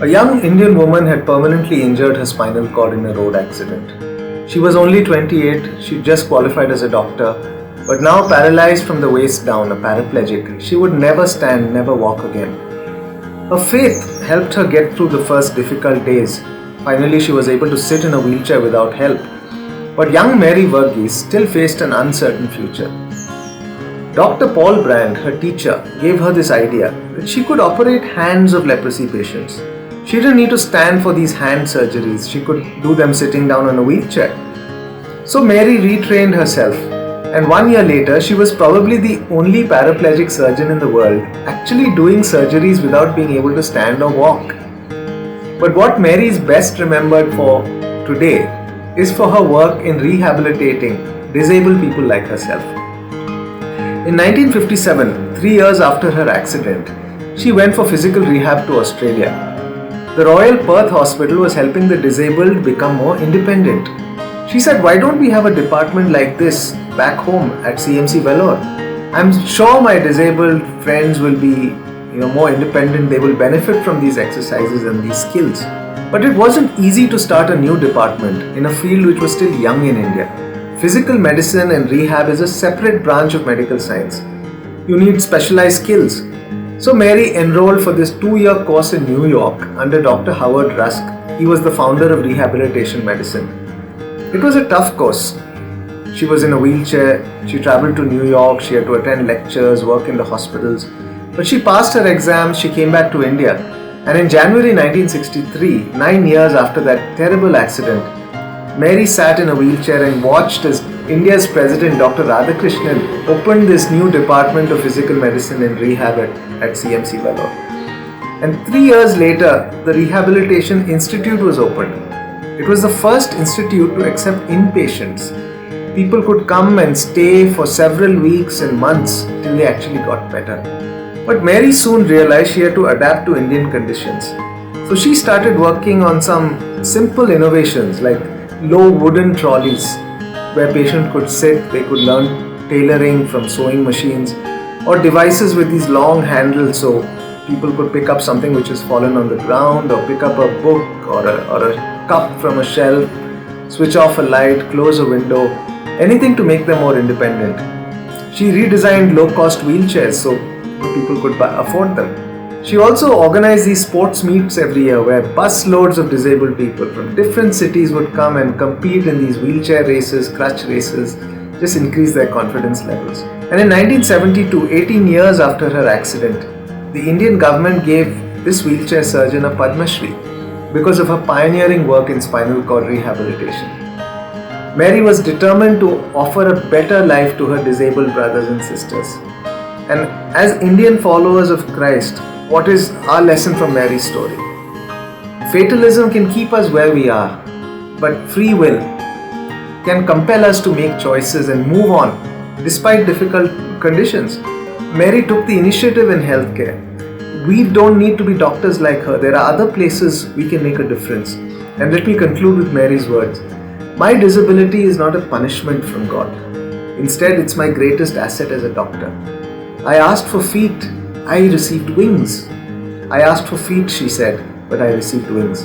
A young Indian woman had permanently injured her spinal cord in a road accident. She was only 28, she just qualified as a doctor, but now paralyzed from the waist down, a paraplegic. She would never stand, never walk again. Her faith helped her get through the first difficult days. Finally, she was able to sit in a wheelchair without help. But young Mary Verghese still faced an uncertain future. Dr. Paul Brand, her teacher, gave her this idea that she could operate hands of leprosy patients. She didn't need to stand for these hand surgeries, she could do them sitting down on a wheelchair. So Mary retrained herself, and 1 year later, she was probably the only paraplegic surgeon in the world actually doing surgeries without being able to stand or walk. But what Mary is best remembered for today is for her work in rehabilitating disabled people like herself. In 1957, 3 years after her accident, she went for physical rehab to Australia. The Royal Perth Hospital was helping the disabled become more independent. She said, "Why don't we have a department like this back home at CMC Vellore? I'm sure my disabled friends will be more independent, they will benefit from these exercises and these skills." But it wasn't easy to start a new department in a field which was still young in India. Physical medicine and rehab is a separate branch of medical science. You need specialized skills. So Mary enrolled for this 2-year course in New York under Dr. Howard Rusk. He was the founder of rehabilitation medicine. It was a tough course. She was in a wheelchair, she traveled to New York, she had to attend lectures, work in the hospitals. But she passed her exams, she came back to India. And in January 1963, 9 years after that terrible accident, Mary sat in a wheelchair and watched as India's President Dr. Radhakrishnan opened this new department of physical medicine and rehab at CMC Vellore. And 3 years later, the Rehabilitation Institute was opened. It was the first institute to accept inpatients. People could come and stay for several weeks and months till they actually got better. But Mary soon realized she had to adapt to Indian conditions. So she started working on some simple innovations like low wooden trolleys where patients could sit, they could learn tailoring from sewing machines, or devices with these long handles so people could pick up something which has fallen on the ground, or pick up a book or a cup from a shelf, switch off a light, close a window, anything to make them more independent. She redesigned low-cost wheelchairs so people could afford them. She also organized these sports meets every year where bus loads of disabled people from different cities would come and compete in these wheelchair races, crutch races, just increase their confidence levels. And in 1972, 18 years after her accident, the Indian government gave this wheelchair surgeon a Padma Shri because of her pioneering work in spinal cord rehabilitation. Mary was determined to offer a better life to her disabled brothers and sisters. And as Indian followers of Christ, what is our lesson from Mary's story? Fatalism can keep us where we are, but free will can compel us to make choices and move on despite difficult conditions. Mary took the initiative in healthcare. We don't need to be doctors like her. There are other places we can make a difference. And let me conclude with Mary's words. My disability is not a punishment from God. Instead, it's my greatest asset as a doctor. I asked for feet, I received wings. I asked for feet, she said, but I received wings.